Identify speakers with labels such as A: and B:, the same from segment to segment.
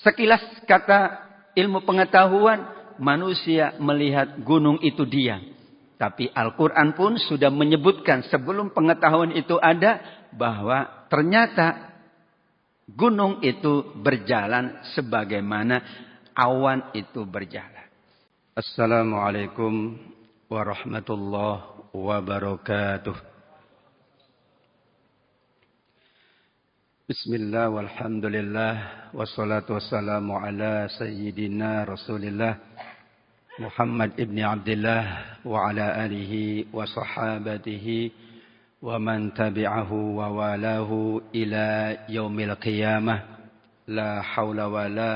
A: Sekilas kata ilmu pengetahuan, manusia melihat gunung itu dia. Tapi Al-Quran pun sudah menyebutkan sebelum pengetahuan itu ada, bahwa ternyata gunung itu berjalan sebagaimana awan itu berjalan. Assalamualaikum warahmatullahi wabarakatuh. Bismillah walhamdulillah wassalatu wassalamu ala sayyidina Rasulillah Muhammad ibn Abdullah wa ala alihi wa sahabatihi wa man tabi'ahu wa walahu ila yaumil qiyamah. La hawla wa la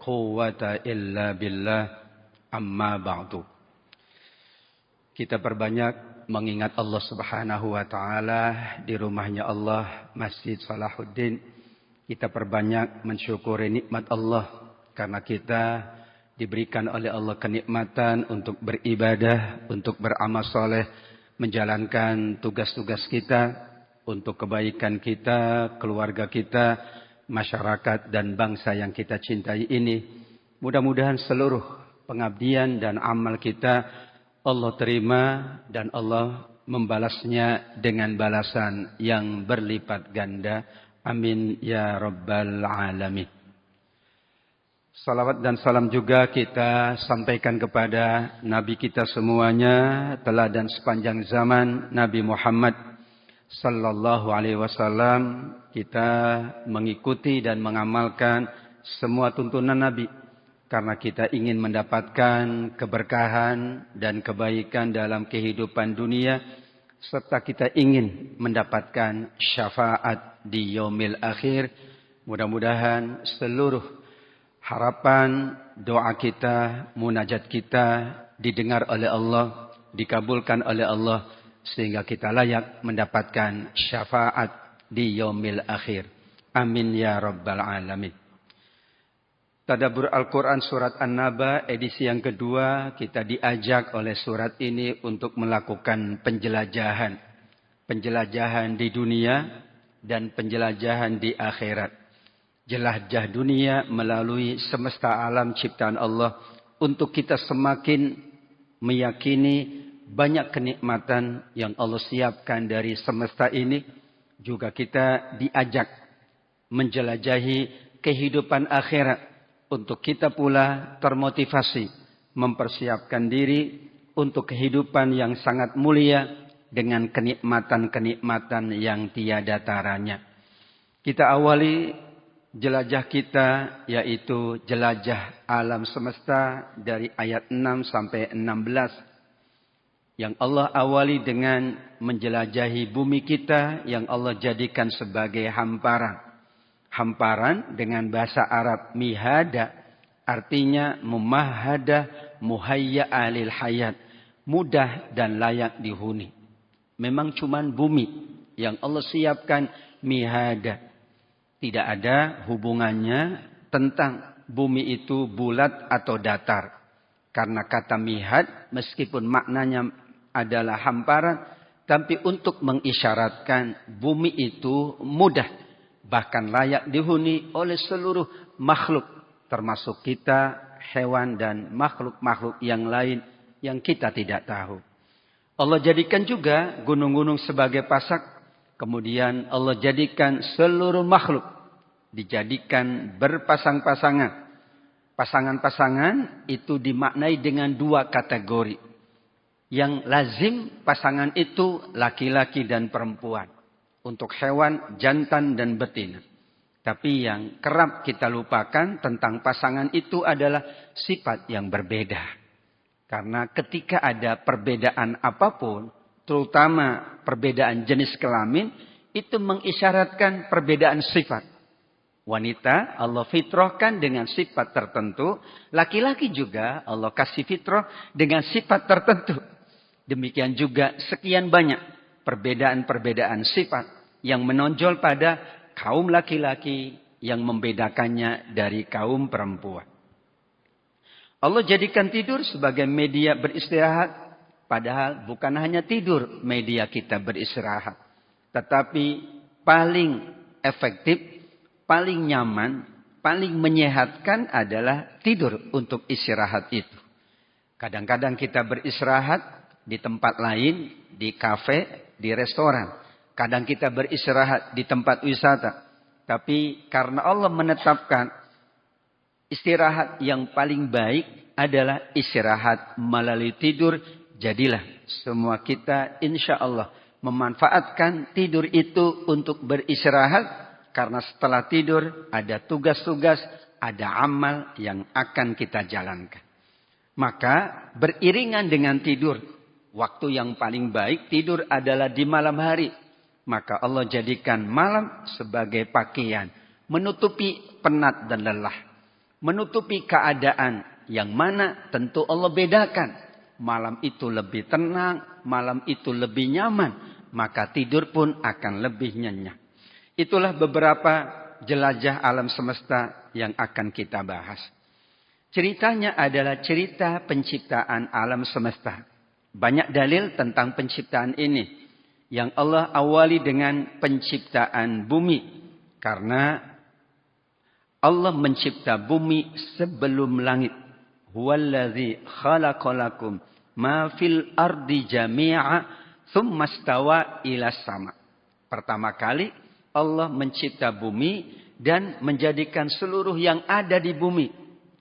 A: quwwata illa billah, amma ba'du. Kita perbanyak mengingat Allah Subhanahu wa taala di rumahnya Allah, Masjid Salahuddin. Kita perbanyak mensyukuri nikmat Allah karena kita diberikan oleh Allah kenikmatan untuk beribadah, untuk beramal soleh, menjalankan tugas-tugas kita untuk kebaikan kita, keluarga kita, masyarakat dan bangsa yang kita cintai ini. Mudah-mudahan seluruh pengabdian dan amal kita Allah terima dan Allah membalasnya dengan balasan yang berlipat ganda. Amin ya rabbal alamin. Salawat dan salam juga kita sampaikan kepada Nabi kita semuanya, teladan sepanjang zaman, Nabi Muhammad sallallahu alaihi wasallam. Kita mengikuti dan mengamalkan semua tuntunan Nabi karena kita ingin mendapatkan keberkahan dan kebaikan dalam kehidupan dunia, serta kita ingin mendapatkan syafaat di yaumil akhir. Mudah-mudahan seluruh harapan, doa kita, munajat kita didengar oleh Allah, dikabulkan oleh Allah, sehingga kita layak mendapatkan syafaat di yaumil akhir. Amin ya rabbal alamin. Tadabbur Al-Quran Surat An-Naba edisi yang kedua, kita diajak oleh surat ini untuk melakukan penjelajahan. Penjelajahan di dunia dan penjelajahan di akhirat. Jelajah dunia melalui semesta alam ciptaan Allah untuk kita semakin meyakini banyak kenikmatan yang Allah siapkan dari semesta ini. Juga kita diajak menjelajahi kehidupan akhirat untuk kita pula termotivasi mempersiapkan diri untuk kehidupan yang sangat mulia dengan kenikmatan-kenikmatan yang tiada taranya. Kita awali jelajah kita, yaitu jelajah alam semesta dari ayat 6 sampai 16. Yang Allah awali dengan menjelajahi bumi kita yang Allah jadikan sebagai hamparan. Hamparan dengan bahasa Arab mihada, artinya mumahada muhayya'a lil hayat, mudah dan layak dihuni. Memang cuman bumi yang Allah siapkan mihada. Tidak ada hubungannya tentang bumi itu bulat atau datar. Karena kata mihad meskipun maknanya adalah hamparan, tapi untuk mengisyaratkan bumi itu mudah, bahkan layak dihuni oleh seluruh makhluk, termasuk kita, hewan dan makhluk-makhluk yang lain yang kita tidak tahu. Allah jadikan juga gunung-gunung sebagai pasak. Kemudian Allah jadikan seluruh makhluk dijadikan berpasang-pasangan. Pasangan-pasangan itu dimaknai dengan dua kategori. Yang lazim pasangan itu laki-laki dan perempuan. Untuk hewan jantan dan betina. Tapi yang kerap kita lupakan tentang pasangan itu adalah sifat yang berbeda. Karena ketika ada perbedaan apapun, terutama perbedaan jenis kelamin, itu mengisyaratkan perbedaan sifat. Wanita Allah fitrahkan dengan sifat tertentu, laki-laki juga Allah kasih fitrah dengan sifat tertentu. Demikian juga sekian banyak perbedaan-perbedaan sifat yang menonjol pada kaum laki-laki yang membedakannya dari kaum perempuan. Allah jadikan tidur sebagai media beristirahat. Padahal bukan hanya tidur media kita beristirahat. Tetapi paling efektif, paling nyaman, paling menyehatkan adalah tidur untuk istirahat itu. Kadang-kadang kita beristirahat di tempat lain, di kafe, di restoran. Kadang kita beristirahat di tempat wisata. Tapi karena Allah menetapkan istirahat yang paling baik adalah istirahat melalui tidur. Jadilah semua kita insya Allah memanfaatkan tidur itu untuk beristirahat. Karena setelah tidur ada tugas-tugas, ada amal yang akan kita jalankan. Maka beriringan dengan tidur. Waktu yang paling baik tidur adalah di malam hari. Maka Allah jadikan malam sebagai pakaian. Menutupi penat dan lelah. Menutupi keadaan yang mana tentu Allah bedakan. Malam itu lebih tenang, malam itu lebih nyaman. Maka tidur pun akan lebih nyenyak. Itulah beberapa jelajah alam semesta yang akan kita bahas. Ceritanya adalah cerita penciptaan alam semesta. Banyak dalil tentang penciptaan ini. Yang Allah awali dengan penciptaan bumi. Karena Allah mencipta bumi sebelum langit. Huwallazi khalaqalakum ma fil ardi jami'a thumma stawa ila sama. Pertama kali Allah mencipta bumi dan menjadikan seluruh yang ada di bumi.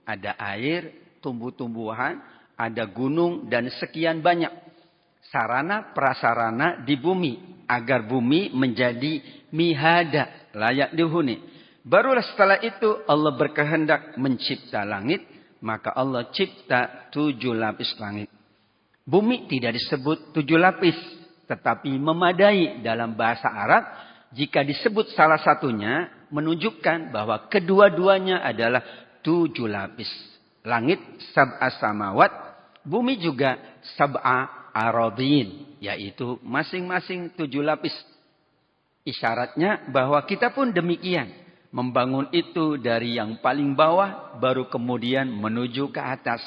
A: Ada air, tumbuh-tumbuhan, ada gunung dan sekian banyak sarana prasarana di bumi agar bumi menjadi mihada, layak dihuni. Barulah setelah itu Allah berkehendak mencipta langit, maka Allah cipta 7 lapis langit. Bumi tidak disebut 7 lapis, tetapi memadai dalam bahasa Arab. Jika disebut salah satunya menunjukkan bahwa kedua-duanya adalah 7 lapis. Langit sab'a samawat, bumi juga sab'a aradin, yaitu masing-masing 7 lapis. Isyaratnya bahwa kita pun demikian. Membangun itu dari yang paling bawah, baru kemudian menuju ke atas.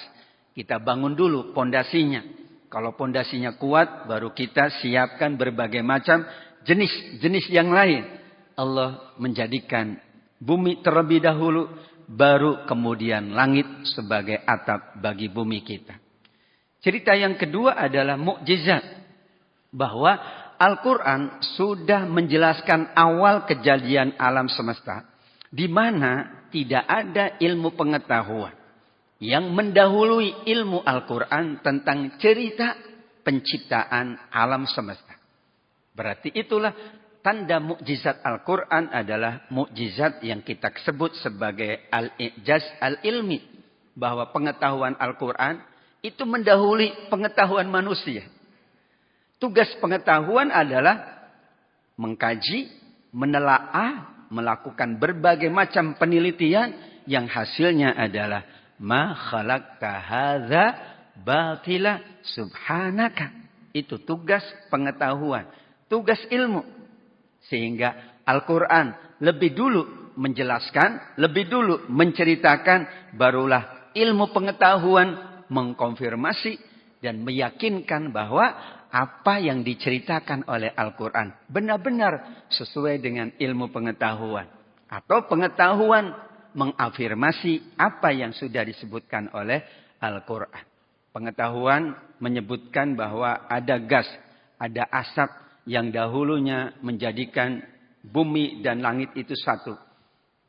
A: Kita bangun dulu pondasinya. Kalau pondasinya kuat, baru kita siapkan berbagai macam jenis-jenis yang lain. Allah menjadikan bumi terlebih dahulu, baru kemudian langit sebagai atap bagi bumi kita. Cerita yang kedua adalah mukjizat. Bahwa Al-Quran sudah menjelaskan awal kejadian alam semesta. Di mana tidak ada ilmu pengetahuan yang mendahului ilmu Al-Quran tentang cerita penciptaan alam semesta. Berarti itulah tanda mukjizat Al-Quran adalah mukjizat yang kita sebut sebagai al-i'jaz al-ilmi. Bahwa pengetahuan Al-Quran itu mendahului pengetahuan manusia. Tugas pengetahuan adalah mengkaji, menelaah, melakukan berbagai macam penelitian yang hasilnya adalah ma khalaqta hadza batila subhanaka. Itu tugas pengetahuan. Tugas ilmu. Sehingga Al-Quran lebih dulu menjelaskan, lebih dulu menceritakan, barulah ilmu pengetahuan mengkonfirmasi dan meyakinkan bahwa apa yang diceritakan oleh Al-Quran benar-benar sesuai dengan ilmu pengetahuan. Atau pengetahuan mengafirmasi apa yang sudah disebutkan oleh Al-Quran. Pengetahuan menyebutkan bahwa ada gas, ada asap, yang dahulunya menjadikan bumi dan langit itu satu.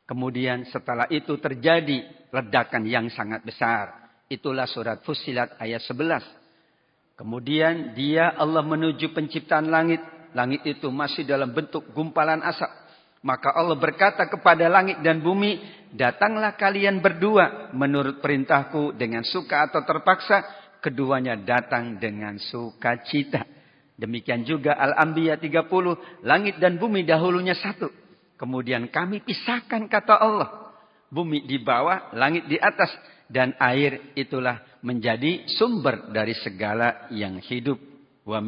A: Kemudian setelah itu terjadi ledakan yang sangat besar. Itulah surat Fussilat ayat 11. Kemudian Allah menuju penciptaan langit. Langit itu masih dalam bentuk gumpalan asap. Maka Allah berkata kepada langit dan bumi, datanglah kalian berdua menurut perintahku dengan suka atau terpaksa. Keduanya datang dengan sukacita. Demikian juga Al-Anbiya 30. Langit dan bumi dahulunya satu. Kemudian kami pisahkan kata Allah. Bumi di bawah, langit di atas. Dan air itulah menjadi sumber dari segala yang hidup. Wa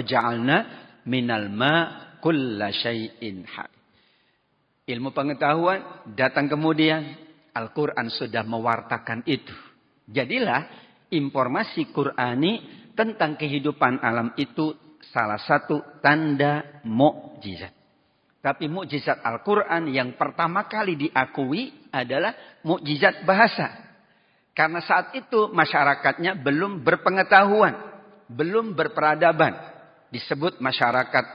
A: ja'alna minal ma kulla syai'in hai. Ilmu pengetahuan datang kemudian. Al-Quran sudah mewartakan itu. Jadilah informasi Qur'ani tentang kehidupan alam itu salah satu tanda mukjizat. Tapi mukjizat Al-Quran yang pertama kali diakui adalah mukjizat bahasa. Karena saat itu masyarakatnya belum berpengetahuan, belum berperadaban. Disebut masyarakat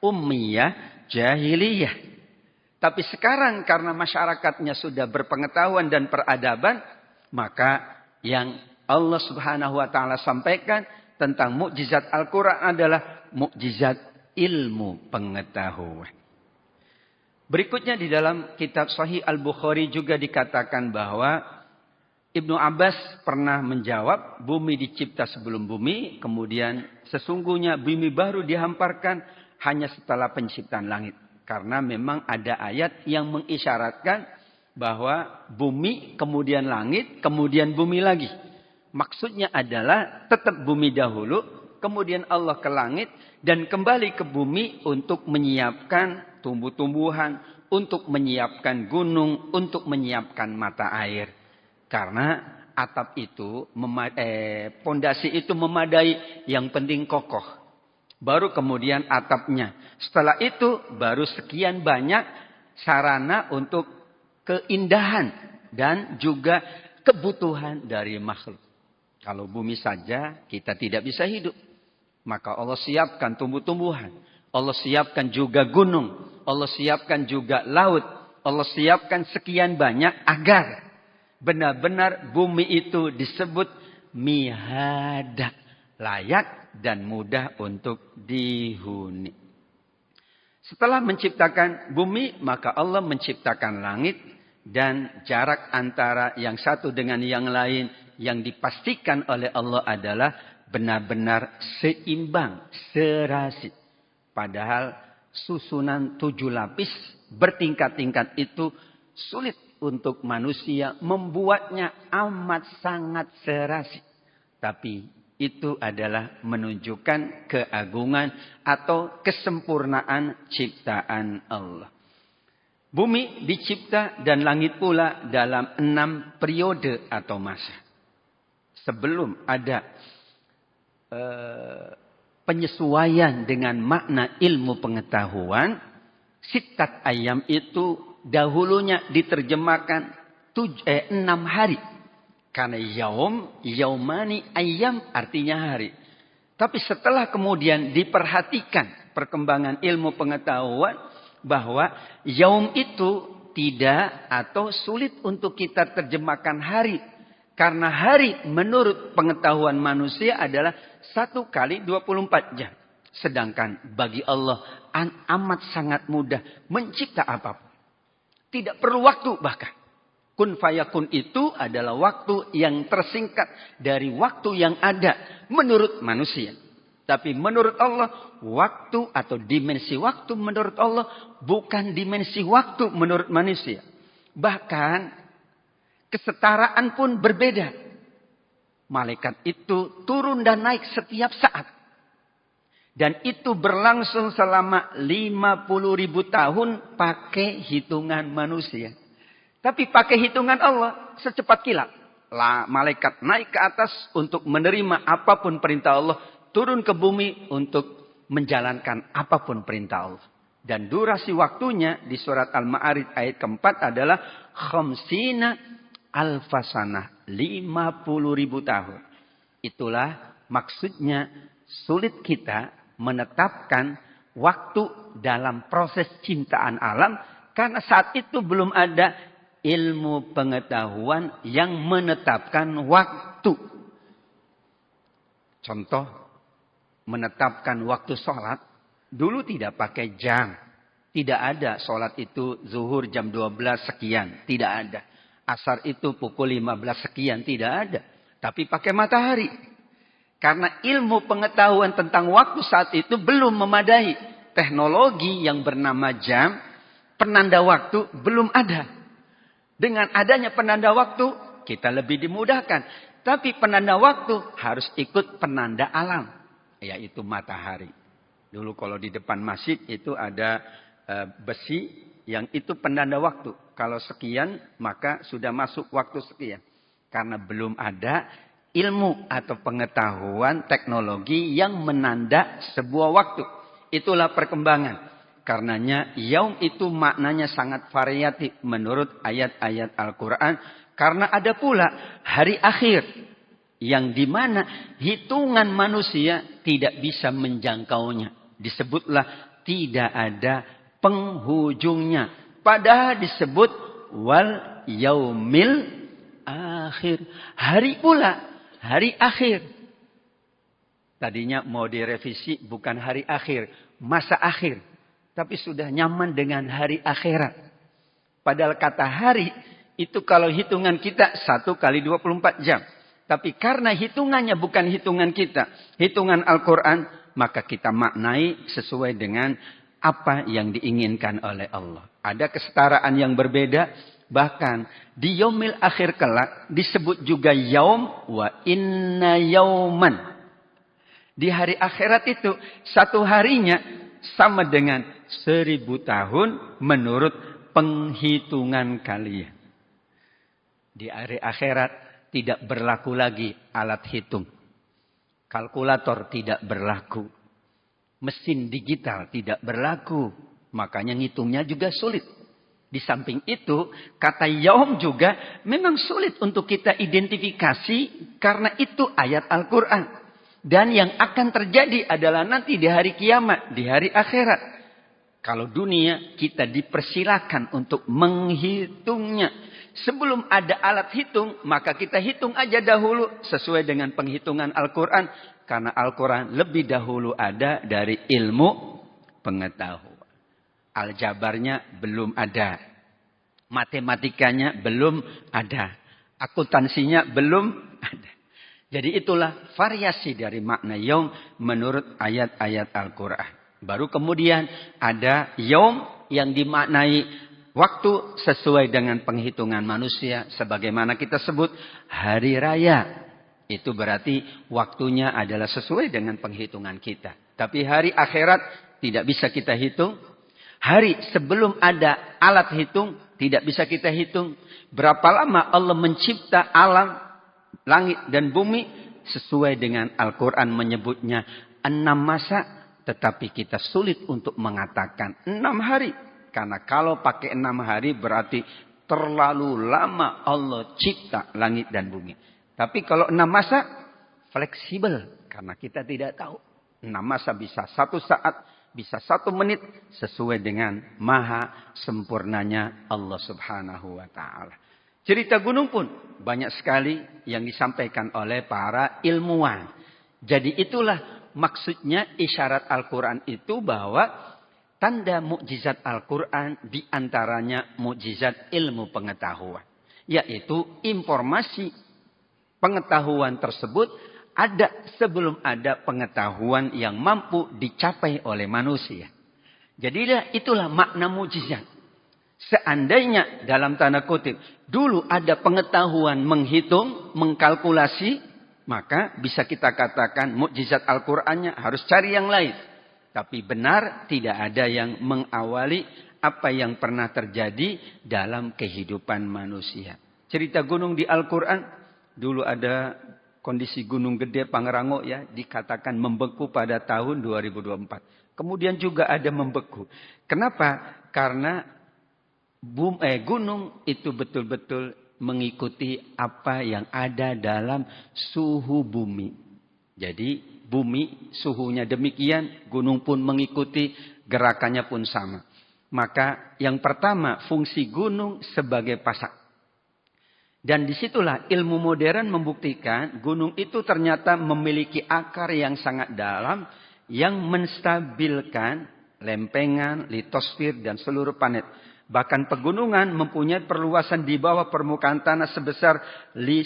A: ummiyah, jahiliyah. Tapi sekarang karena masyarakatnya sudah berpengetahuan dan peradaban, maka yang Allah Subhanahu wa taala sampaikan tentang mukjizat Al-Quran adalah mukjizat ilmu pengetahuan. Berikutnya di dalam kitab Sahih Al-Bukhari juga dikatakan bahwa Ibnu Abbas pernah menjawab, bumi dicipta sebelum bumi, kemudian sesungguhnya bumi baru dihamparkan hanya setelah penciptaan langit. Karena memang ada ayat yang mengisyaratkan bahwa bumi, kemudian langit, kemudian bumi lagi. Maksudnya adalah tetap bumi dahulu, kemudian Allah ke langit, dan kembali ke bumi untuk menyiapkan tumbuh-tumbuhan, untuk menyiapkan gunung, untuk menyiapkan mata air. Karena atap itu, pondasi itu memadai, yang penting kokoh. Baru kemudian atapnya. Setelah itu baru sekian banyak sarana untuk keindahan dan juga kebutuhan dari makhluk. Kalau bumi saja kita tidak bisa hidup. Maka Allah siapkan tumbuh-tumbuhan. Allah siapkan juga gunung. Allah siapkan juga laut. Allah siapkan sekian banyak agar benar-benar bumi itu disebut mihada. Layak dan mudah untuk dihuni. Setelah menciptakan bumi, maka Allah menciptakan langit. Dan jarak antara yang satu dengan yang lain yang dipastikan oleh Allah adalah benar-benar seimbang, serasi. Padahal susunan 7 lapis bertingkat-tingkat itu sulit untuk manusia, membuatnya amat sangat serasi. Tapi itu adalah menunjukkan keagungan atau kesempurnaan ciptaan Allah. Bumi dicipta dan langit pula dalam 6 periode atau masa. Sebelum ada penyesuaian dengan makna ilmu pengetahuan, sittat ayam itu dahulunya diterjemahkan 6 hari. Karena yaumani ayam artinya hari. Tapi setelah kemudian diperhatikan perkembangan ilmu pengetahuan bahwa yaum itu tidak atau sulit untuk kita terjemahkan hari. Karena hari menurut pengetahuan manusia adalah 1 kali 24 jam. Sedangkan bagi Allah amat sangat mudah mencipta apapun. Tidak perlu waktu bahkan. Kun fayakun itu adalah waktu yang tersingkat dari waktu yang ada menurut manusia. Tapi menurut Allah, waktu atau dimensi waktu menurut Allah bukan dimensi waktu menurut manusia. Bahkan kesetaraan pun berbeda. Malaikat itu turun dan naik setiap saat. Dan itu berlangsung selama 50.000 tahun pakai hitungan manusia. Tapi pakai hitungan Allah secepat kilat. Malaikat naik ke atas untuk menerima apapun perintah Allah. Turun ke bumi untuk menjalankan apapun perintah Allah. Dan durasi waktunya di surat Al-Ma'arij ayat keempat adalah khamsina alfasanah. 50.000 tahun. Itulah maksudnya sulit kita menetapkan waktu dalam proses ciptaan alam. Karena saat itu belum ada ilmu pengetahuan yang menetapkan waktu. Contoh. Menetapkan waktu sholat. Dulu tidak pakai jam. Tidak ada sholat itu zuhur jam 12 sekian. Tidak ada. Asar itu pukul 15 sekian. Tidak ada. Tapi pakai matahari. Karena ilmu pengetahuan tentang waktu saat itu belum memadai. Teknologi yang bernama jam. Penanda waktu belum ada. Dengan adanya penanda waktu. Kita lebih dimudahkan. Tapi penanda waktu harus ikut penanda alam. Yaitu matahari. Dulu kalau di depan masjid itu ada besi yang itu penanda waktu. Kalau sekian maka sudah masuk waktu sekian. Karena belum ada ilmu atau pengetahuan teknologi yang menanda sebuah waktu. Itulah perkembangan. Karenanya yaum itu maknanya sangat variatif menurut ayat-ayat Al-Quran. Karena ada pula hari akhir. Yang dimana hitungan manusia tidak bisa menjangkaunya. Disebutlah tidak ada penghujungnya. Padahal disebut wal yaumil akhir. Hari pula. Hari akhir. Tadinya mau direvisi bukan hari akhir. Masa akhir. Tapi sudah nyaman dengan hari akhirat. Padahal kata hari itu kalau hitungan kita 1 kali 24 jam. Tapi karena hitungannya bukan hitungan kita. Hitungan Al-Quran. Maka kita maknai sesuai dengan apa yang diinginkan oleh Allah. Ada kesetaraan yang berbeda. Bahkan di yaumil akhir kelak disebut juga yaum wa inna yauman. Di hari akhirat itu satu harinya sama dengan 1000 tahun menurut penghitungan kalian. Di hari akhirat tidak berlaku lagi alat hitung. Kalkulator tidak berlaku. Mesin digital tidak berlaku. Makanya ngitungnya juga sulit. Di samping itu, kata yaum juga memang sulit untuk kita identifikasi karena itu ayat Al-Quran. Dan yang akan terjadi adalah nanti di hari kiamat, di hari akhirat. Kalau dunia kita dipersilakan untuk menghitungnya. Sebelum ada alat hitung, maka kita hitung aja dahulu sesuai dengan penghitungan Al-Quran. Karena Al-Quran lebih dahulu ada dari ilmu pengetahuan. Aljabarnya belum ada. Matematikanya belum ada. Akuntansinya belum ada. Jadi itulah variasi dari makna yaum menurut ayat-ayat Al-Quran. Baru kemudian ada yaum yang dimaknai waktu sesuai dengan penghitungan manusia. Sebagaimana kita sebut hari raya. Itu berarti waktunya adalah sesuai dengan penghitungan kita. Tapi hari akhirat tidak bisa kita hitung. Hari sebelum ada alat hitung tidak bisa kita hitung. Berapa lama Allah mencipta alam, langit dan bumi. Sesuai dengan Al-Quran menyebutnya 6 masa. Tetapi kita sulit untuk mengatakan 6 hari. Karena kalau pakai 6 hari berarti terlalu lama Allah cipta langit dan bumi. Tapi kalau 6 masa fleksibel. Karena kita tidak tahu. 6 masa bisa 1 saat. Bisa 1 menit. Sesuai dengan maha sempurnanya Allah subhanahu wa ta'ala. Cerita gunung pun banyak sekali yang disampaikan oleh para ilmuwan. Jadi itulah maksudnya isyarat Al-Quran itu bahwa tanda mukjizat Al-Quran diantaranya mukjizat ilmu pengetahuan. Yaitu informasi pengetahuan tersebut ada sebelum ada pengetahuan yang mampu dicapai oleh manusia. Jadi itulah makna mukjizat. Seandainya dalam tanda kutip dulu ada pengetahuan menghitung, mengkalkulasi, maka bisa kita katakan mukjizat Al-Qur'annya harus cari yang lain. Tapi benar tidak ada yang mengawali apa yang pernah terjadi dalam kehidupan manusia. Cerita gunung di Al-Qur'an dulu ada kondisi gunung gede Pangrango ya dikatakan membeku pada tahun 2024. Kemudian juga ada membeku. Kenapa? Karena gunung itu betul-betul mengikuti apa yang ada dalam suhu bumi. Jadi bumi suhunya demikian, gunung pun mengikuti, gerakannya pun sama. Maka yang pertama fungsi gunung sebagai pasak. Dan disitulah ilmu modern membuktikan gunung itu ternyata memiliki akar yang sangat dalam yang menstabilkan lempengan, litosfer dan seluruh planet. Bahkan pegunungan mempunyai perluasan di bawah permukaan tanah sebesar 10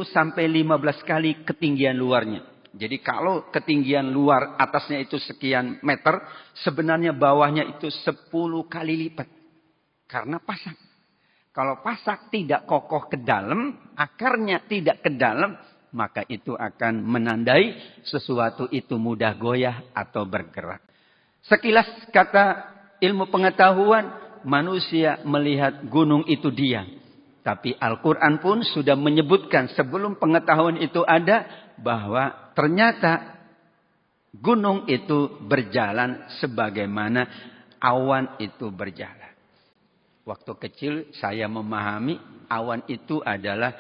A: sampai 15 kali ketinggian luarnya. Jadi kalau ketinggian luar atasnya itu sekian meter, sebenarnya bawahnya itu 10 kali lipat. Karena pasak. Kalau pasak tidak kokoh ke dalam, akarnya tidak ke dalam, maka itu akan menandai sesuatu itu mudah goyah atau bergerak. Sekilas kata ilmu pengetahuan, manusia melihat gunung itu diam. Tapi Al-Quran pun sudah menyebutkan sebelum pengetahuan itu ada bahwa ternyata gunung itu berjalan sebagaimana awan itu berjalan. Waktu kecil saya memahami awan itu adalah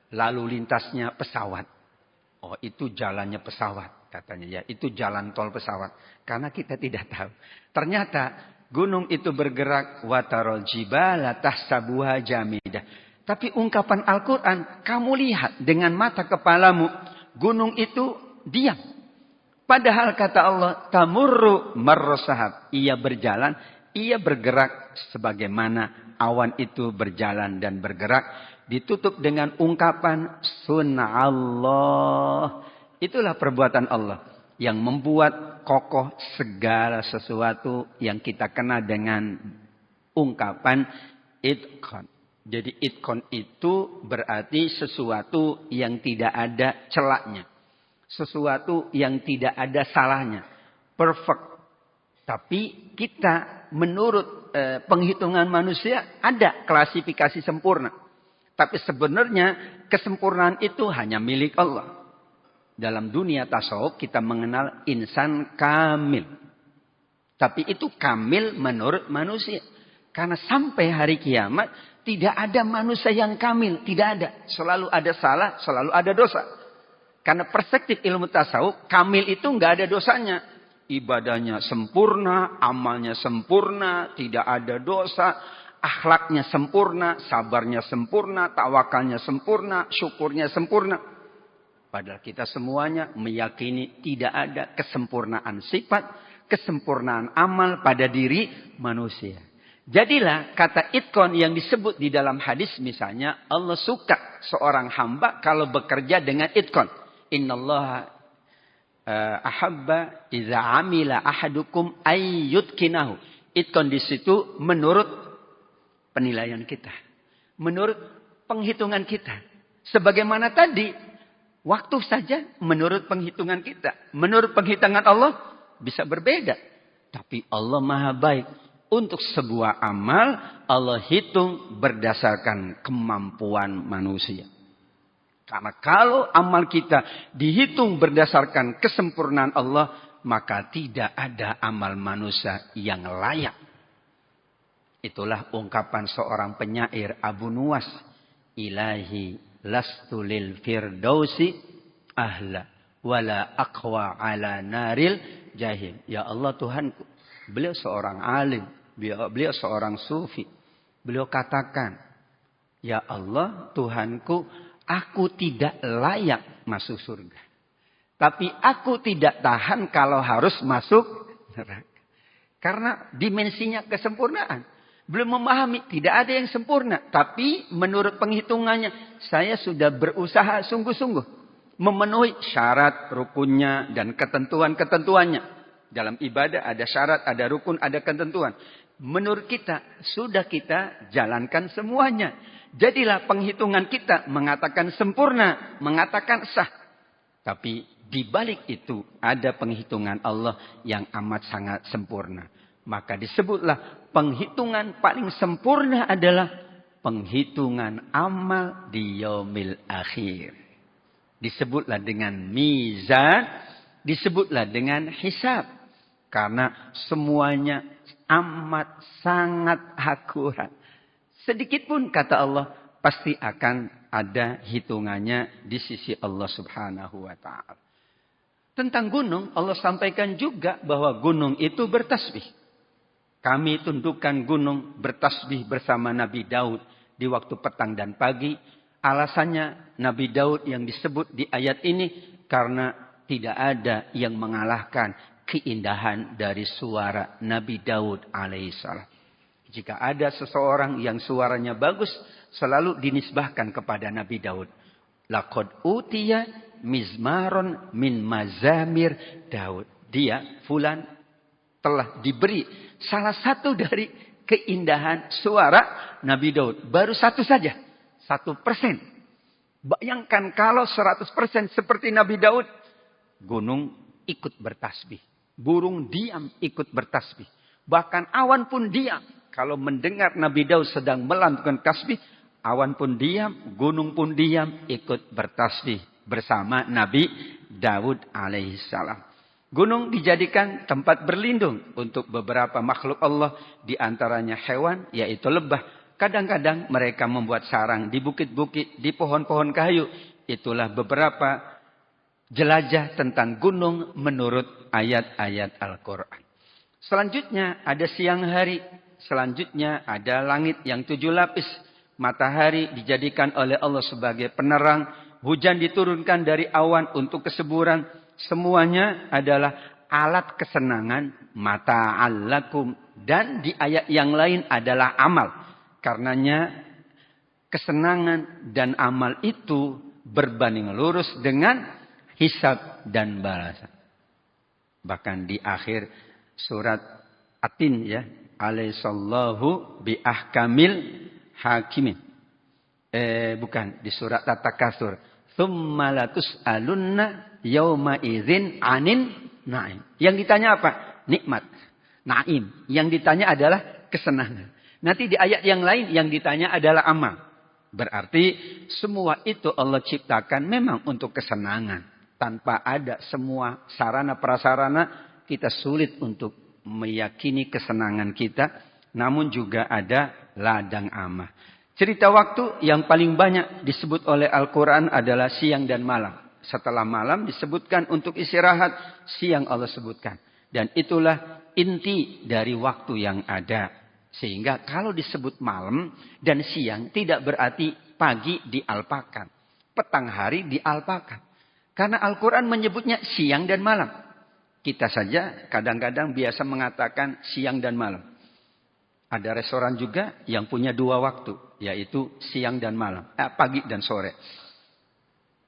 A: lalu lintasnya pesawat. Oh, itu jalannya pesawat katanya ya. Itu jalan tol pesawat. Karena kita tidak tahu. Ternyata gunung itu bergerak, watarol jibala tahsabuha jamidah. Tapi ungkapan Al-Quran, kamu lihat dengan mata kepalamu, gunung itu diam. Padahal kata Allah, tamurru marrosahab. Ia berjalan, ia bergerak sebagaimana awan itu berjalan dan bergerak. Ditutup dengan ungkapan sun'allah. Itulah perbuatan Allah yang membuat kokoh segala sesuatu yang kita kenal dengan ungkapan itqan. Jadi itqan itu berarti sesuatu yang tidak ada celaknya. Sesuatu yang tidak ada salahnya. Perfect. Tapi kita menurut penghitungan manusia ada klasifikasi sempurna. Tapi sebenarnya kesempurnaan itu hanya milik Allah. Dalam dunia tasawuf kita mengenal insan kamil. Tapi itu kamil menurut manusia. Karena sampai hari kiamat tidak ada manusia yang kamil. Tidak ada. Selalu ada salah, selalu ada dosa. Karena perspektif ilmu tasawuf, kamil itu nggak ada dosanya. Ibadahnya sempurna, amalnya sempurna, tidak ada dosa. Akhlaknya sempurna, sabarnya sempurna, tawakalnya sempurna, syukurnya sempurna. Padahal kita semuanya meyakini tidak ada kesempurnaan sifat, kesempurnaan amal pada diri manusia. Jadilah kata itqan yang disebut di dalam hadis misalnya, Allah suka seorang hamba kalau bekerja dengan itqan. Innallaha ahabba idza amila ahadukum ayyutkinahu. Itqan di situ menurut penilaian kita. Menurut penghitungan kita. Sebagaimana tadi, waktu saja menurut penghitungan kita. Menurut penghitungan Allah bisa berbeda. Tapi Allah Maha Baik. Untuk sebuah amal, Allah hitung berdasarkan kemampuan manusia. Karena kalau amal kita dihitung berdasarkan kesempurnaan Allah, maka tidak ada amal manusia yang layak. Itulah ungkapan seorang penyair Abu Nuwas. Ilahi lastu lil firdausi ahla wala aqwa ala naril jahim. Ya Allah Tuhanku. Beliau seorang alim. Beliau seorang sufi. Beliau katakan, ya Allah Tuhanku, aku tidak layak masuk surga. Tapi aku tidak tahan kalau harus masuk neraka. Karena dimensinya kesempurnaan. Belum memahami, tidak ada yang sempurna. Tapi menurut penghitungannya, saya sudah berusaha sungguh-sungguh. Memenuhi syarat, rukunnya, dan ketentuan-ketentuannya. Dalam ibadah ada syarat, ada rukun, ada ketentuan. Menurut kita, sudah kita jalankan semuanya. Jadilah penghitungan kita mengatakan sempurna, mengatakan sah. Tapi di balik itu ada penghitungan Allah yang amat sangat sempurna. Maka disebutlah penghitungan paling sempurna adalah penghitungan amal di yaumil akhir. Disebutlah dengan mizan, disebutlah dengan hisab. Karena semuanya amat sangat akurat. Sedikit pun kata Allah pasti akan ada hitungannya di sisi Allah Subhanahu wa taala. Tentang gunung Allah sampaikan juga bahwa gunung itu bertasbih. Kami tundukkan gunung bertasbih bersama Nabi Daud di waktu petang dan pagi. Alasannya Nabi Daud yang disebut di ayat ini karena tidak ada yang mengalahkan keindahan dari suara Nabi Daud alaihissalam. Jika ada seseorang yang suaranya bagus, selalu dinisbahkan kepada Nabi Daud. Laqad utiya mizmaron min mazamir Daud. Dia, fulan, telah diberi salah satu dari keindahan suara Nabi Daud. Baru satu saja. 1%. Bayangkan kalau 100% seperti Nabi Daud. Gunung ikut bertasbih. Burung diam ikut bertasbih. Bahkan awan pun diam. Kalau mendengar Nabi Daud sedang melantunkan tasbih, awan pun diam, gunung pun diam ikut bertasbih bersama Nabi Daud alaihissalam. Gunung dijadikan tempat berlindung untuk beberapa makhluk Allah. Di antaranya hewan, yaitu lebah. Kadang-kadang mereka membuat sarang di bukit-bukit, di pohon-pohon kayu. Itulah beberapa jelajah tentang gunung menurut ayat-ayat Al-Quran. Selanjutnya ada siang hari. Selanjutnya ada langit yang 7 lapis. Matahari dijadikan oleh Allah sebagai penerang. Hujan diturunkan dari awan untuk kesuburan. Semuanya adalah alat kesenangan. Mata'allakum. Dan di ayat yang lain adalah amal. Karenanya kesenangan dan amal itu berbanding lurus dengan hisab dan balasan. Bahkan di akhir surat At-Tin ya, alaihissallahu bi ahkamil hakimin. Bukan di surat At-Takatsur. Tsumma latus'alunna yauma idzin 'anin na'im. Yang ditanya apa? Nikmat. Naim. Yang ditanya adalah kesenangan. Nanti di ayat yang lain yang ditanya adalah amal. Berarti semua itu Allah ciptakan memang untuk kesenangan. Tanpa ada semua sarana prasarana, kita sulit untuk meyakini kesenangan kita. Namun juga ada ladang amal. Cerita waktu yang paling banyak disebut oleh Al-Quran adalah siang dan malam. Setelah malam disebutkan untuk istirahat, siang Allah sebutkan. Dan itulah inti dari waktu yang ada. Sehingga kalau disebut malam dan siang tidak berarti pagi dialpakan. Petang hari dialpakan. Karena Al-Quran menyebutnya siang dan malam. Kita saja kadang-kadang biasa mengatakan siang dan malam. Ada restoran juga yang punya 2 waktu. Yaitu siang dan malam. Pagi dan sore.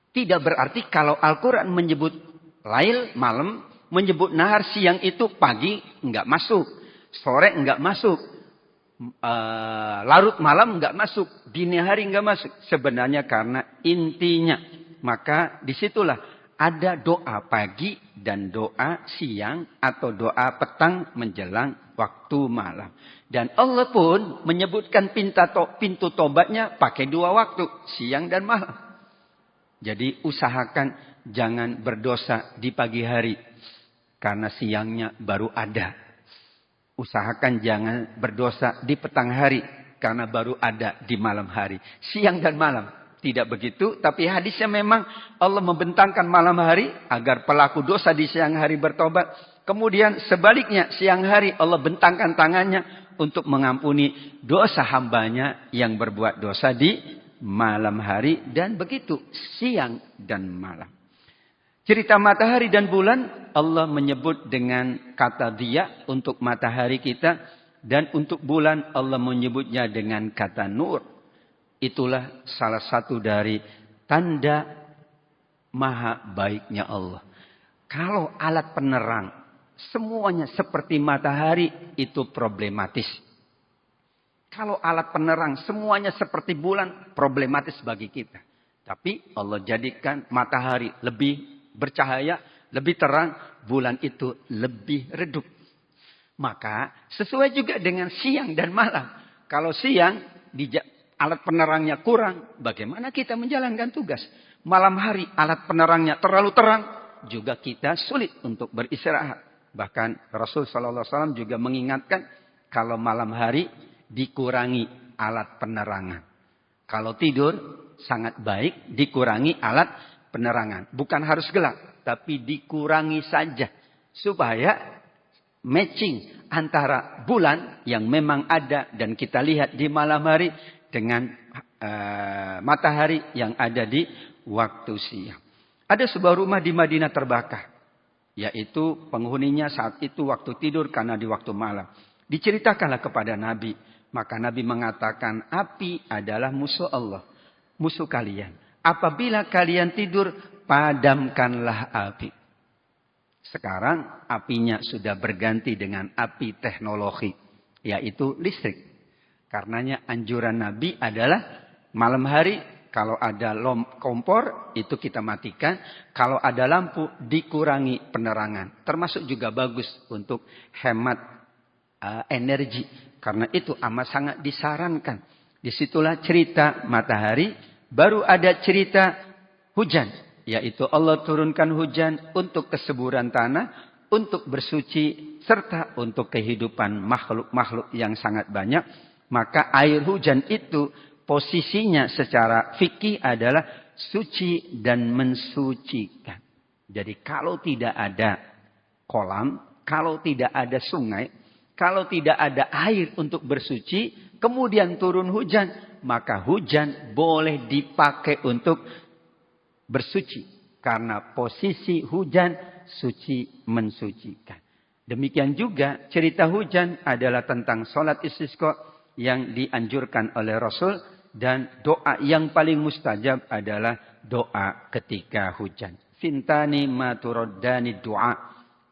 A: Tidak berarti kalau Al-Quran menyebut lail malam. Menyebut nahar siang itu pagi enggak masuk. Sore enggak masuk. Larut malam enggak masuk. Dini hari enggak masuk. Sebenarnya karena intinya. Maka disitulah ada doa pagi dan doa siang. Atau doa petang menjelang waktu malam. Dan Allah pun menyebutkan pintu tobatnya pakai 2 waktu. Siang dan malam. Jadi usahakan jangan berdosa di pagi hari. Karena siangnya baru ada. Usahakan jangan berdosa di petang hari. Karena baru ada di malam hari. Siang dan malam. Tidak begitu. Tapi hadisnya memang Allah membentangkan malam hari. Agar pelaku dosa di siang hari bertobat. Kemudian sebaliknya siang hari Allah bentangkan tangannya. Untuk mengampuni dosa hambanya yang berbuat dosa di malam hari. Dan begitu siang dan malam. Cerita matahari dan bulan Allah menyebut dengan kata dia untuk matahari kita. Dan untuk bulan Allah menyebutnya dengan kata nur. Itulah salah satu dari tanda maha baiknya Allah. Kalau alat penerang semuanya seperti matahari itu problematis. Kalau alat penerang semuanya seperti bulan problematis bagi kita. Tapi Allah jadikan matahari lebih bercahaya, lebih terang, bulan itu lebih redup. Maka sesuai juga dengan siang dan malam. Kalau siang alat penerangnya kurang, bagaimana kita menjalankan tugas? Malam hari alat penerangnya terlalu terang, juga kita sulit untuk beristirahat. Bahkan Rasul SAW juga mengingatkan kalau malam hari dikurangi alat penerangan. Kalau tidur sangat baik dikurangi alat penerangan. Bukan harus gelap. Tapi dikurangi saja. Supaya matching antara bulan yang memang ada. Dan kita lihat di malam hari. Dengan matahari yang ada di waktu siang. Ada sebuah rumah di Madinah terbakar. Yaitu penghuninya saat itu waktu tidur karena di waktu malam. Diceritakanlah kepada Nabi. Maka Nabi mengatakan api adalah musuh Allah. Musuh kalian. Apabila kalian tidur, padamkanlah api. Sekarang apinya sudah berganti dengan api teknologi. Yaitu listrik. Karenanya anjuran Nabi adalah malam hari kalau ada kompor itu kita matikan. Kalau ada lampu dikurangi penerangan. Termasuk juga bagus untuk hemat energi. Karena itu amat sangat disarankan. Disitulah cerita matahari. Baru ada cerita hujan. Yaitu Allah turunkan hujan untuk kesuburan tanah. untuk bersuci, serta untuk kehidupan makhluk-makhluk yang sangat banyak. Maka air hujan itu posisinya secara fikih adalah suci dan mensucikan. Jadi kalau tidak ada kolam, kalau tidak ada sungai, kalau tidak ada air untuk bersuci, kemudian turun hujan, maka hujan boleh dipakai untuk bersuci. Karena posisi hujan suci mensucikan. Demikian juga cerita hujan adalah tentang sholat istisqa yang dianjurkan oleh Rasul. Dan doa yang paling mustajab adalah doa ketika hujan. Sintani maturoddani doa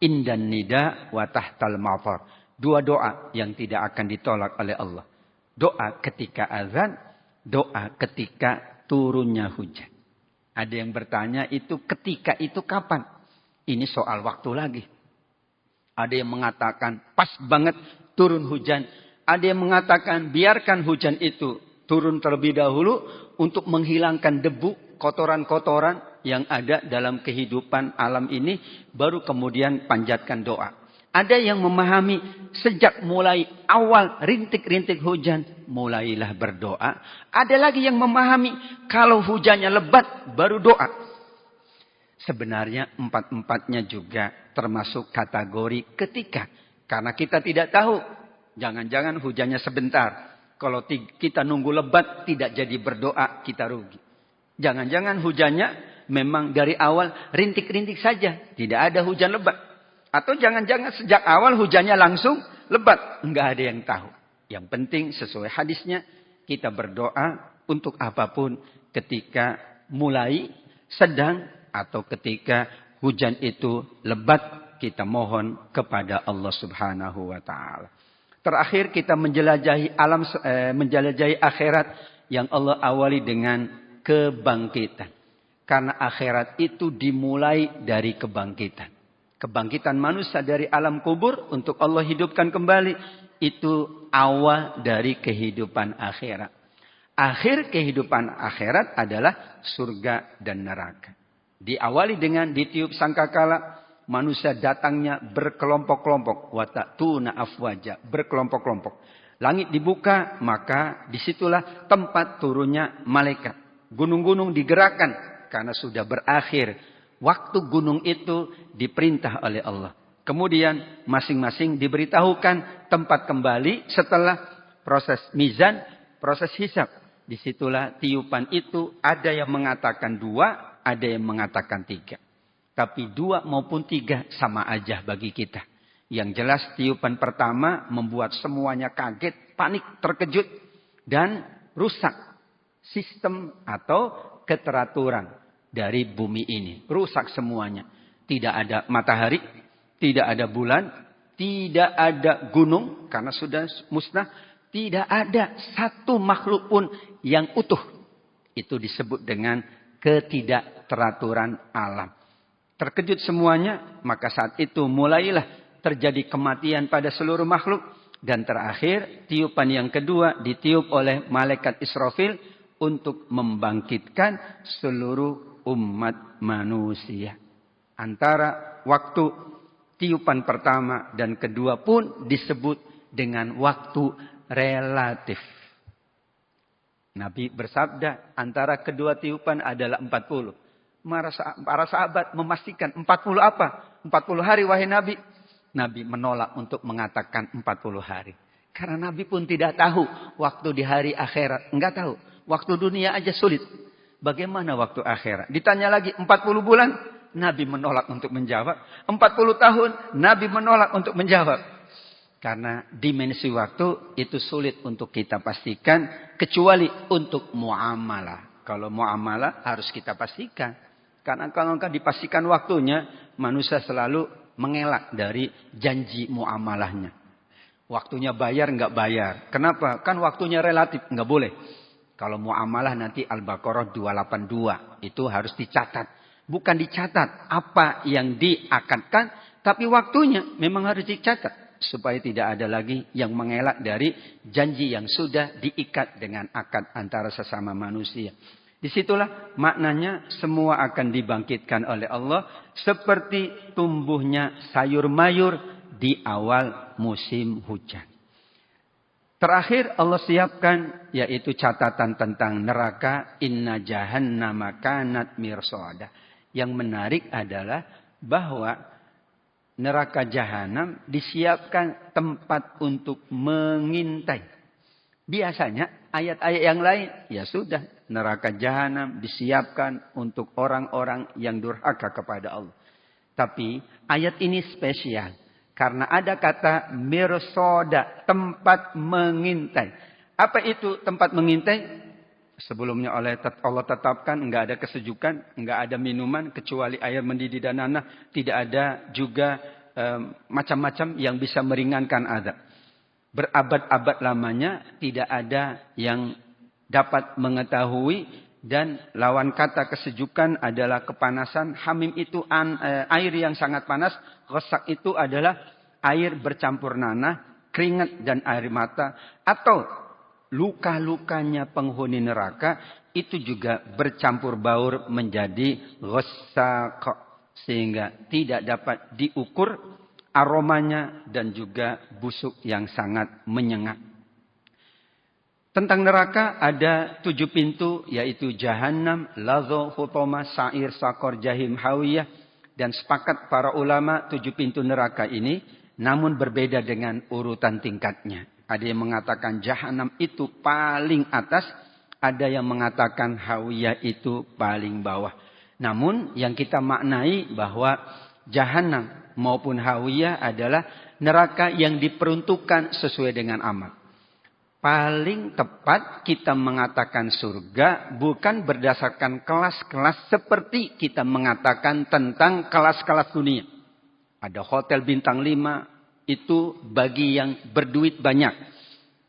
A: indan nida wa tahtal matar. Dua doa yang tidak akan ditolak oleh Allah. Doa ketika azan, doa ketika turunnya hujan. Ada yang bertanya itu ketika itu kapan? Ini soal waktu lagi. Ada yang mengatakan pas banget turun hujan. Ada yang mengatakan biarkan hujan itu turun terlebih dahulu untuk menghilangkan debu, kotoran-kotoran yang ada dalam kehidupan alam ini. Baru kemudian panjatkan doa. Ada yang memahami sejak mulai awal rintik-rintik hujan, mulailah berdoa. Ada lagi yang memahami kalau hujannya lebat, baru doa. Sebenarnya empat-empatnya juga termasuk kategori ketika. Karena kita tidak tahu. Jangan-jangan hujannya sebentar. Kalau kita nunggu lebat, tidak jadi berdoa, kita rugi. Jangan-jangan hujannya memang dari awal rintik-rintik saja. Tidak ada hujan lebat. Atau jangan-jangan sejak awal hujannya langsung lebat. Enggak ada yang tahu. Yang penting sesuai hadisnya, kita berdoa untuk apapun ketika mulai, sedang, atau ketika hujan itu lebat, kita mohon kepada Allah Subhanahu wa Ta'ala. Terakhir kita menjelajahi menjelajahi akhirat yang Allah awali dengan kebangkitan. Karena akhirat itu dimulai dari kebangkitan. Kebangkitan manusia dari alam kubur untuk Allah hidupkan kembali. Itu awal dari kehidupan akhirat. Akhir kehidupan akhirat adalah surga dan neraka. Diawali dengan ditiup sangkakala. Manusia datangnya berkelompok-kelompok. Watatuna afwaja. Berkelompok-kelompok. Langit dibuka, maka disitulah tempat turunnya malaikat. Gunung-gunung digerakkan karena sudah berakhir. Waktu gunung itu diperintah oleh Allah. Kemudian masing-masing diberitahukan tempat kembali setelah proses mizan, proses hisab. Disitulah tiupan itu ada yang mengatakan 2, ada yang mengatakan 3. Tapi 2 maupun 3 sama aja bagi kita. Yang jelas tiupan pertama membuat semuanya kaget, panik, terkejut. Dan rusak sistem atau keteraturan dari bumi ini. Rusak semuanya. Tidak ada matahari, tidak ada bulan, tidak ada gunung karena sudah musnah. Tidak ada satu makhluk pun yang utuh. Itu disebut dengan ketidakteraturan alam. Terkejut semuanya, maka saat itu mulailah terjadi kematian pada seluruh makhluk. Dan terakhir, tiupan yang kedua ditiup oleh malaikat Israfil untuk membangkitkan seluruh umat manusia. Antara waktu tiupan pertama dan kedua pun disebut dengan waktu relatif. Nabi bersabda, antara kedua tiupan adalah 40. Para sahabat memastikan 40 apa? 40 hari wahai Nabi. Nabi menolak untuk mengatakan 40 hari. Karena Nabi pun tidak tahu waktu di hari akhirat. Enggak tahu. Waktu dunia aja sulit. Bagaimana waktu akhirat? Ditanya lagi 40 bulan. Nabi menolak untuk menjawab. 40 tahun. Nabi menolak untuk menjawab. Karena dimensi waktu itu sulit untuk kita pastikan. Kecuali untuk muamalah. Kalau muamalah harus kita pastikan. Karena kalau enggak dipastikan waktunya, manusia selalu mengelak dari janji muamalahnya. Waktunya bayar enggak bayar. Kenapa? Kan waktunya relatif, enggak boleh. Kalau muamalah nanti Al-Baqarah 282 itu harus dicatat. Bukan dicatat apa yang diakadkan, tapi waktunya memang harus dicatat supaya tidak ada lagi yang mengelak dari janji yang sudah diikat dengan akad antara sesama manusia. Disitulah maknanya semua akan dibangkitkan oleh Allah seperti tumbuhnya sayur mayur di awal musim hujan. Terakhir Allah siapkan yaitu catatan tentang neraka, inna jahannama kanat mirsada. Yang menarik adalah bahwa neraka jahanam disiapkan tempat untuk mengintai. Biasanya ayat-ayat yang lain, ya sudah, neraka jahanam disiapkan untuk orang-orang yang durhaka kepada Allah. Tapi ayat ini spesial karena ada kata mirsoda, tempat mengintai. Apa itu tempat mengintai? Sebelumnya Allah tetapkan enggak ada kesejukan, enggak ada minuman kecuali air mendidih dan nanah, tidak ada juga macam-macam yang bisa meringankan azab. Berabad-abad lamanya tidak ada yang dapat mengetahui, dan lawan kata kesejukan adalah kepanasan. Hamim itu air yang sangat panas. Ghasak itu adalah air bercampur nanah, keringat dan air mata. Atau luka-lukanya penghuni neraka itu juga bercampur baur menjadi ghasak, sehingga tidak dapat diukur aromanya dan juga busuk yang sangat menyengat. Tentang neraka ada 7 pintu, yaitu Jahannam, Lazo, Hutoma, Sa'ir, Sakor, Jahim, Hawiyah. Dan sepakat para ulama 7 pintu neraka ini namun berbeda dengan urutan tingkatnya. Ada yang mengatakan Jahannam itu paling atas, ada yang mengatakan Hawiyah itu paling bawah. Namun yang kita maknai bahwa Jahannam maupun Hawiyah adalah neraka yang diperuntukkan sesuai dengan amal. Paling tepat kita mengatakan surga bukan berdasarkan kelas-kelas seperti kita mengatakan tentang kelas-kelas dunia. Ada hotel bintang 5 itu bagi yang berduit banyak.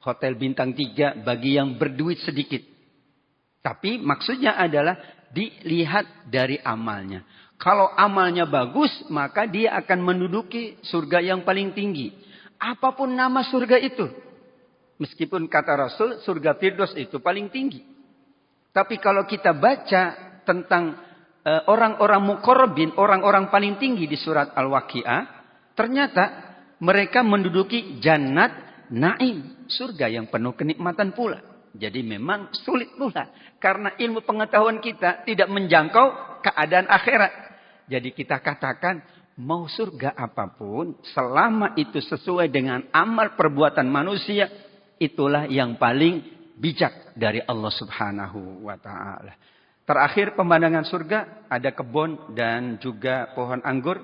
A: Hotel bintang 3 bagi yang berduit sedikit. Tapi maksudnya adalah dilihat dari amalnya. Kalau amalnya bagus, maka dia akan menduduki surga yang paling tinggi. Apapun nama surga itu. Meskipun kata Rasul, surga Firdaus itu paling tinggi. Tapi kalau kita baca tentang orang-orang muqarrabin, orang-orang paling tinggi di surat Al-Waqi'ah, ternyata mereka menduduki jannat naim, surga yang penuh kenikmatan pula. Jadi memang sulit pula. Karena ilmu pengetahuan kita tidak menjangkau keadaan akhirat. Jadi kita katakan mau surga apapun, selama itu sesuai dengan amal perbuatan manusia, itulah yang paling bijak dari Allah Subhanahu wa ta'ala. Terakhir pemandangan surga, ada kebun dan juga pohon anggur.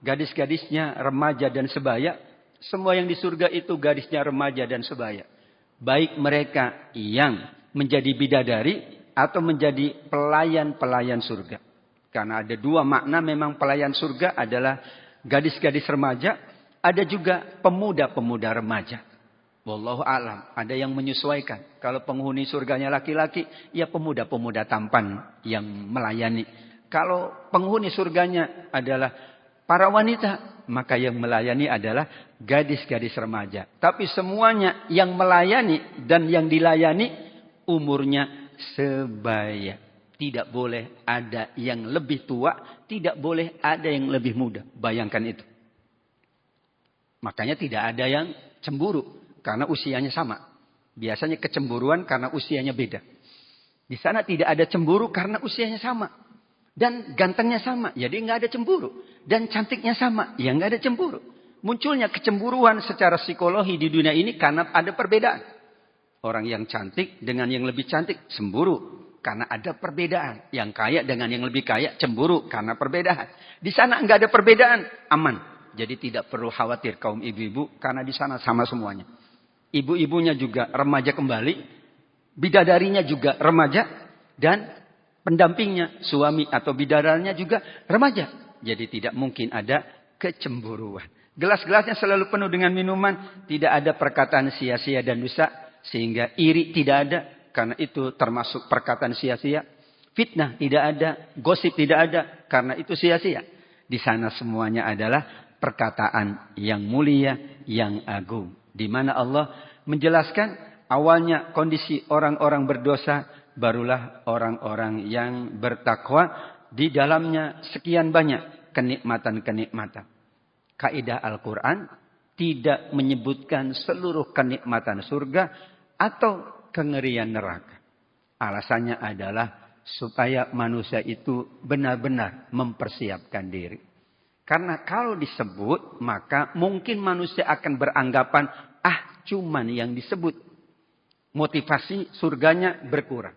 A: Gadis-gadisnya remaja dan sebaya. Semua yang di surga itu gadisnya remaja dan sebaya. Baik mereka yang menjadi bidadari atau menjadi pelayan-pelayan surga. Karena ada 2 makna memang pelayan surga adalah gadis-gadis remaja. Ada juga pemuda-pemuda remaja. Wallahu a'lam. Ada yang menyesuaikan. Kalau penghuni surganya laki-laki, ya pemuda-pemuda tampan yang melayani. Kalau penghuni surganya adalah para wanita, maka yang melayani adalah gadis-gadis remaja. Tapi semuanya yang melayani dan yang dilayani umurnya sebaya. Tidak boleh ada yang lebih tua, tidak boleh ada yang lebih muda. Bayangkan itu. Makanya tidak ada yang cemburu karena usianya sama. Biasanya kecemburuan karena usianya beda. Di sana tidak ada cemburu karena usianya sama. Dan gantengnya sama, jadi nggak ada cemburu. Dan cantiknya sama, ya nggak ada cemburu. Munculnya kecemburuan secara psikologi di dunia ini karena ada perbedaan. Orang yang cantik dengan yang lebih cantik cemburu. Karena ada perbedaan. Yang kaya dengan yang lebih kaya cemburu karena perbedaan. Di sana nggak ada perbedaan, aman. Jadi tidak perlu khawatir kaum ibu-ibu karena di sana sama semuanya. Ibu-ibunya juga remaja kembali, bidadarinya juga remaja, dan pendampingnya suami atau bidadarinya juga remaja. Jadi tidak mungkin ada kecemburuan. Gelas-gelasnya selalu penuh dengan minuman, tidak ada perkataan sia-sia dan dusta, sehingga iri tidak ada. Karena itu termasuk perkataan sia-sia. Fitnah tidak ada. Gosip tidak ada. Karena itu sia-sia. Di sana semuanya adalah perkataan yang mulia, yang agung. Di mana Allah menjelaskan awalnya kondisi orang-orang berdosa. Barulah orang-orang yang bertakwa. Di dalamnya sekian banyak kenikmatan-kenikmatan. Kaidah Al-Quran tidak menyebutkan seluruh kenikmatan surga atau kengerian neraka. Alasannya adalah supaya manusia itu benar-benar mempersiapkan diri. Karena kalau disebut, maka mungkin manusia akan beranggapan, cuman yang disebut. Motivasi surganya berkurang.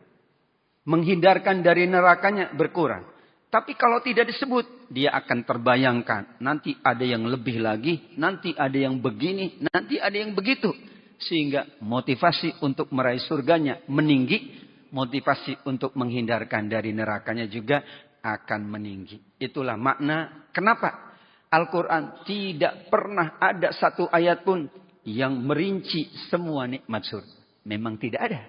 A: Menghindarkan dari nerakanya berkurang. Tapi kalau tidak disebut, dia akan terbayangkan. Nanti ada yang lebih lagi, nanti ada yang begini, nanti ada yang begitu. Sehingga motivasi untuk meraih surganya meninggi. Motivasi untuk menghindarkan dari nerakanya juga akan meninggi. Itulah makna kenapa Al-Quran tidak pernah ada satu ayat pun yang merinci semua nikmat surga. Memang tidak ada.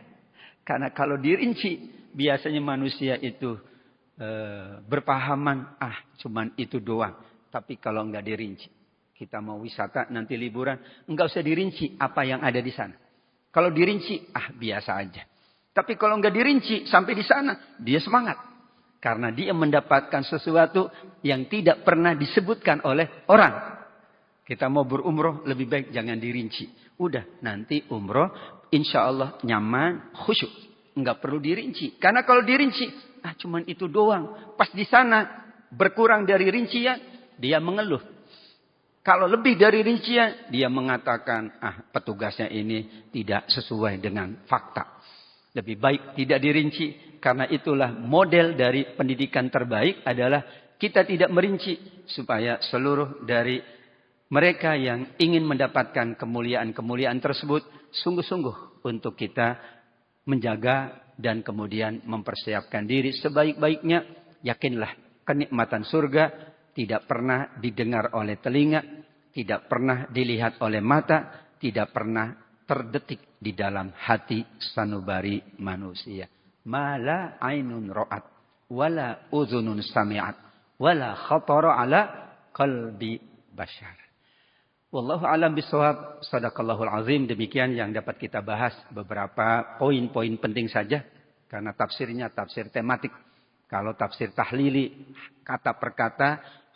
A: Karena kalau dirinci, biasanya manusia itu berpahaman, cuman itu doang. Tapi kalau enggak dirinci, kita mau wisata nanti liburan, enggak usah dirinci apa yang ada di sana. Kalau dirinci, biasa aja. Tapi kalau enggak dirinci sampai di sana, dia semangat. Karena dia mendapatkan sesuatu yang tidak pernah disebutkan oleh orang. Kita mau berumroh, lebih baik jangan dirinci. Udah, nanti umroh, insya Allah nyaman, khusyuk. Enggak perlu dirinci. Karena kalau dirinci, cuman itu doang. Pas di sana berkurang dari rincian, dia mengeluh. Kalau lebih dari rincian, dia mengatakan, petugasnya ini tidak sesuai dengan fakta. Lebih baik tidak dirinci. Karena itulah model dari pendidikan terbaik adalah kita tidak merinci. Supaya seluruh dari mereka yang ingin mendapatkan kemuliaan-kemuliaan tersebut, sungguh-sungguh untuk kita menjaga dan kemudian mempersiapkan diri sebaik-baiknya. Yakinlah kenikmatan surga tidak pernah didengar oleh telinga, tidak pernah dilihat oleh mata, tidak pernah terdetik di dalam hati sanubari manusia. Mala ainun ra'at, wala uzunun sami'at, wala khatara ala qalbi bashar. Wallahu alam bisawab. Sadaqallahul azim. Demikian yang dapat kita bahas, beberapa poin-poin penting saja. Karena tafsirnya tafsir tematik. Kalau tafsir tahlili, kata per kata,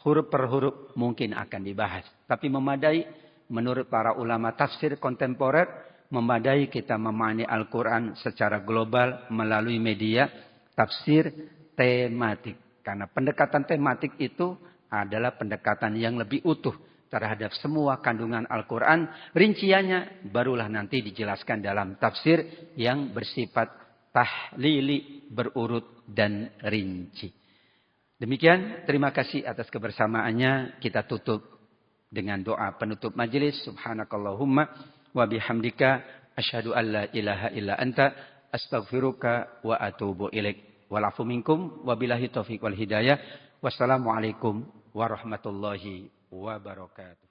A: huruf per huruf mungkin akan dibahas. Tapi memadai menurut para ulama tafsir kontemporer, memadai kita memahami Al-Quran secara global melalui media tafsir tematik. Karena pendekatan tematik itu adalah pendekatan yang lebih utuh terhadap semua kandungan Al-Quran. Rinciannya barulah nanti dijelaskan dalam tafsir yang bersifat tahlili, berurut dan rinci. Demikian, terima kasih atas kebersamaannya. Kita tutup dengan doa penutup majelis. Subhanakallahumma wa bihamdika asyhadu an la ilaha illa anta astaghfiruka wa atubu ilaik. Wal afu minkum wabillahi taufiq wal hidayah. Wassalamualaikum warahmatullahi wabarakatuh.